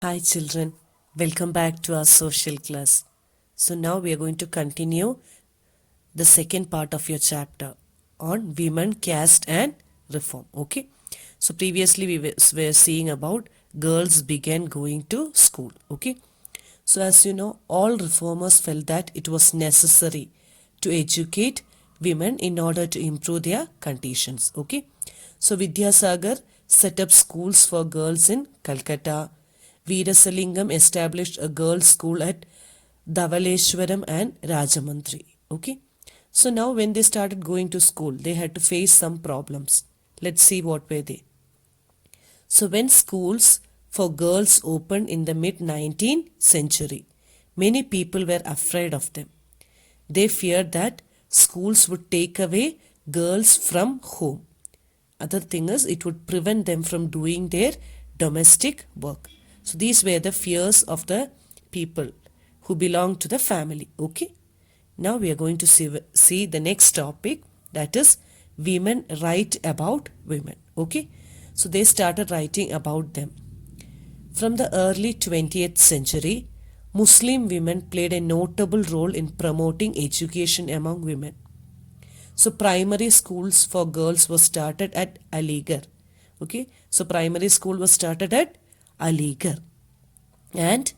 Hi children, welcome back to our social class. So now we are going to continue the second part of your chapter on women, caste and reform. Okay. So previously we were seeing about girls began going to school. Okay. So as you know, all reformers felt that it was necessary to educate women in order to improve their conditions. Okay. So Vidyasagar set up schools for girls in Calcutta. Veerasalingam established a girls' school at Dhavleshvaram and Rajmundry. Okay. So now when they started going to school, they had to face some problems. Let's see what were they. So when schools for girls opened in the mid-19th century, many people were afraid of them. They feared that schools would take away girls from home. Other thing is it would prevent them from doing their domestic work. So these were the fears of the people who belonged to the family. Okay. Now we are going to see the next topic, that is women write about women. Okay. So they started writing about them. From the early 20th century, Muslim women played a notable role in promoting education among women. So primary schools for girls was started at Aligarh. Okay. So primary school was started at Aligarh. And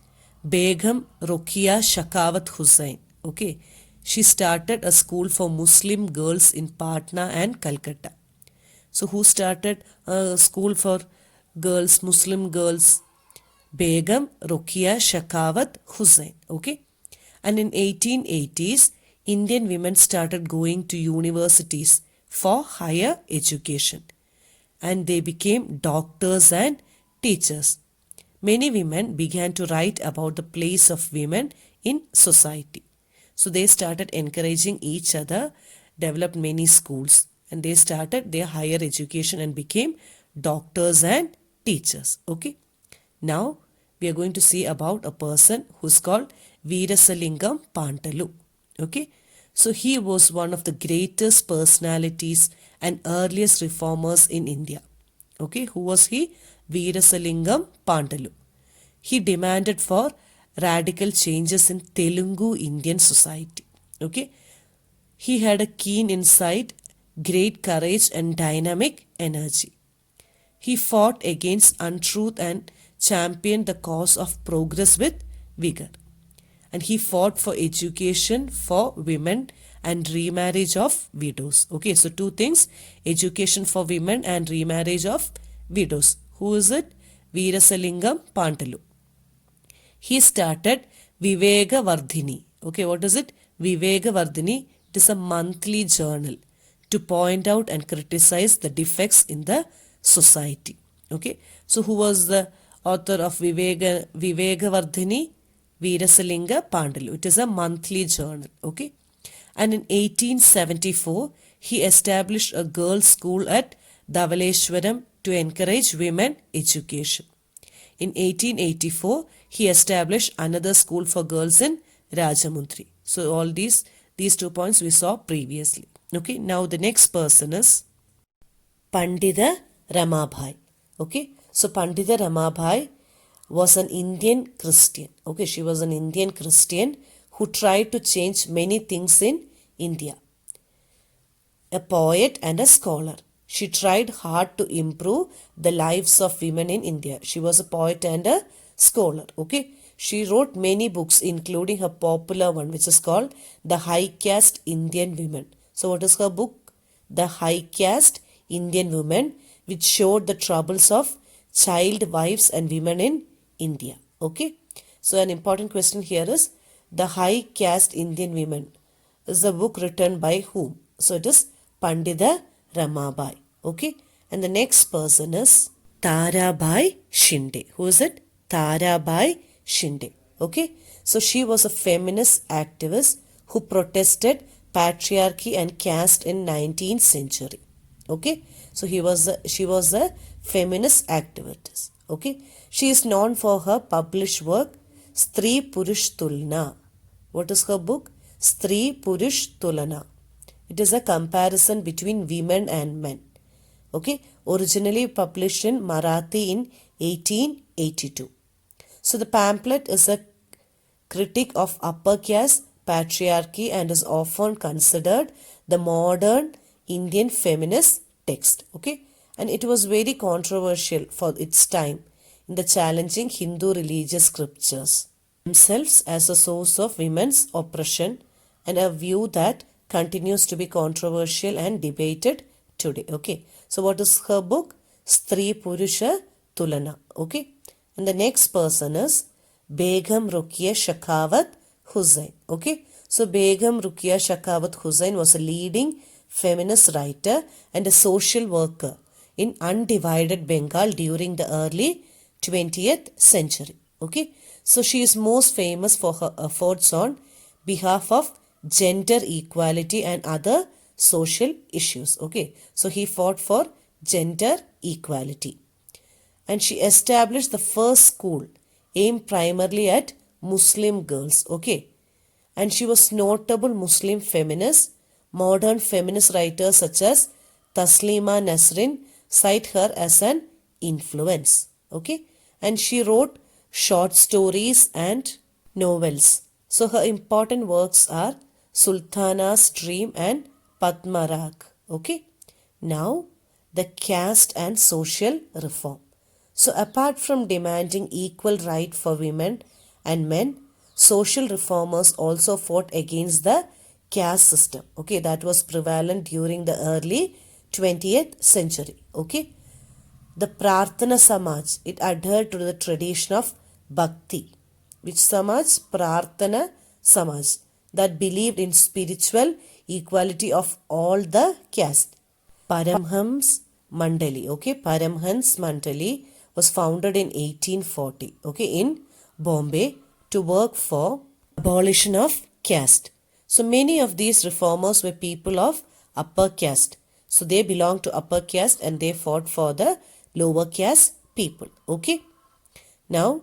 Begum Rokia Shakawat Hussain. Okay. She started a school for Muslim girls in Patna and Calcutta. So who started a school for girls, Muslim girls? Begum Rokia Shakawat Hussain. Okay. And in 1880s, Indian women started going to universities for higher education. And they became doctors and teachers. Many women began to write about the place of women in society. So they started encouraging each other, developed many schools, and they started their higher education and became doctors and teachers. Okay. Now we are going to see about a person who's called Veerasalingam Pantulu. Okay. So he was one of the greatest personalities and earliest reformers in India. Okay. Who was he? Veerasalingam Pantulu. He demanded for radical changes in Telugu Indian society. Okay. He had a keen insight, great courage and dynamic energy. He fought against untruth and championed the cause of progress with vigor. And he fought for education for women and remarriage of widows. Okay, so two things, education for women and remarriage of widows. Who is it? Veerasalingam Pantulu. He started Vivekavardhini. Okay, what is it? Vivekavardhini. It is a monthly journal to point out and criticize the defects in the society. Okay, so who was the author of Vivekavardhini? Veerasalingam Pantulu. It is a monthly journal. Okay, and in 1874 he established a girls' school at Dhavleshvaram to encourage women education. In 1884 he established another school for girls in Rajmundry. So all these 2 points we saw previously. Okay, now the next person is Pandita Ramabai. Okay, so Pandita Ramabai was an Indian Christian. Okay, she was an Indian Christian who tried to change many things in India. A poet and a scholar. She tried hard to improve the lives of women in India. She was a poet and a scholar. Okay, she wrote many books, including her popular one, which is called The High-Caste Indian Woman. So what is her book? The High-Caste Indian Woman, which showed the troubles of child wives and women in India. Okay, so an important question here is, The High-Caste Indian Women is the book written by whom? So it is Pandita Ramabai. Okay, and the next person is Tarabai Shinde. Who is it? Tarabai Shinde. Okay, so she was a feminist activist who protested patriarchy and caste in 19th century. Okay, so she was a feminist activist. Okay, she is known for her published work Stri Purush Tulana. What is her book? Stri Purush Tulana. It is a comparison between women and men. Okay, originally published in Marathi in 1882. So the pamphlet is a critic of upper caste patriarchy and is often considered the modern Indian feminist text. Okay, and it was very controversial for its time in the challenging Hindu religious scriptures themselves as a source of women's oppression, and a view that continues to be controversial and debated today. Okay, so what is her book? Stri Purush Tulana. Okay, and the next person is Begum Rukia Shakawat Hussain. Okay, so Begum Rukia Shakawat Hussain was a leading feminist writer and a social worker in undivided Bengal during the early 20th century. Okay, so she is most famous for her efforts on behalf of gender equality and other social issues. Okay, so he fought for gender equality, and she established the first school aimed primarily at Muslim girls. Okay, and she was notable Muslim feminist. Modern feminist writers such as Taslima Nasrin cite her as an influence. Okay, and she wrote short stories and novels. So her important works are Sultana's Dream and Padmarag. Okay, now the caste and social reform. So apart from demanding equal right for women and men, social reformers also fought against the caste system. Okay, that was prevalent during the early 20th century. Okay, the Prarthana Samaj, it adhered to the tradition of Bhakti. Which Samaj? Prarthana Samaj, that believed in spiritual equality of all the caste. Paramhans Mandali. Okay, Paramhans Mandali was founded in 1840. Okay, in Bombay to work for abolition of caste. So many of these reformers were people of upper caste. So they belonged to upper caste and they fought for the lower caste people. Okay. Now,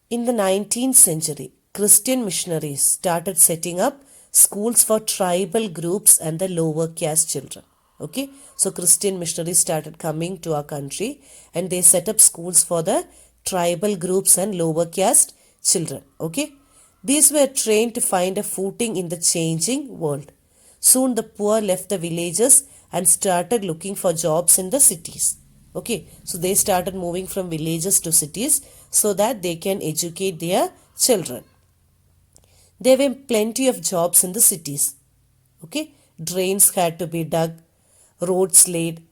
in the 19th century, Christian missionaries started setting up schools for tribal groups and the lower caste children. Okay, so Christian missionaries started coming to our country and they set up schools for the tribal groups and lower caste children. Okay, these were trained to find a footing in the changing world. Soon the poor left the villages and started looking for jobs in the cities. Okay, so they started moving from villages to cities so that they can educate their children. There were plenty of jobs in the cities. Okay, drains had to be dug, roads laid,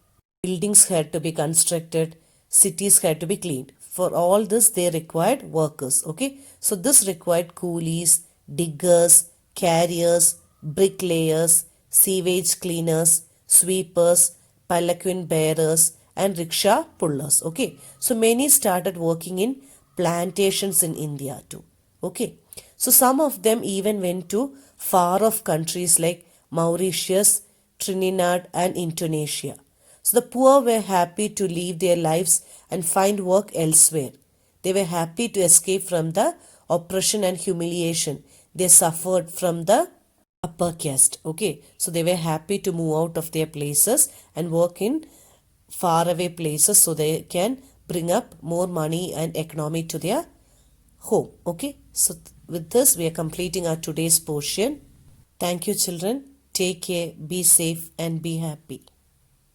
buildings had to be constructed, cities had to be cleaned. For all this, they required workers. Okay, so this required coolies, diggers, carriers, bricklayers, sewage cleaners, sweepers, palanquin bearers, and rickshaw pullers. Okay, so many started working in plantations in India too. Okay, so some of them even went to far off countries like Mauritius, Trinidad, and Indonesia. So the poor were happy to leave their lives and find work elsewhere. They were happy to escape from the oppression and humiliation they suffered from the upper caste. Okay, so they were happy to move out of their places and work in faraway places so they can bring up more money and economy to their home. Okay, so with this we are completing our today's portion. Thank you, children. Take care, be safe, and be happy.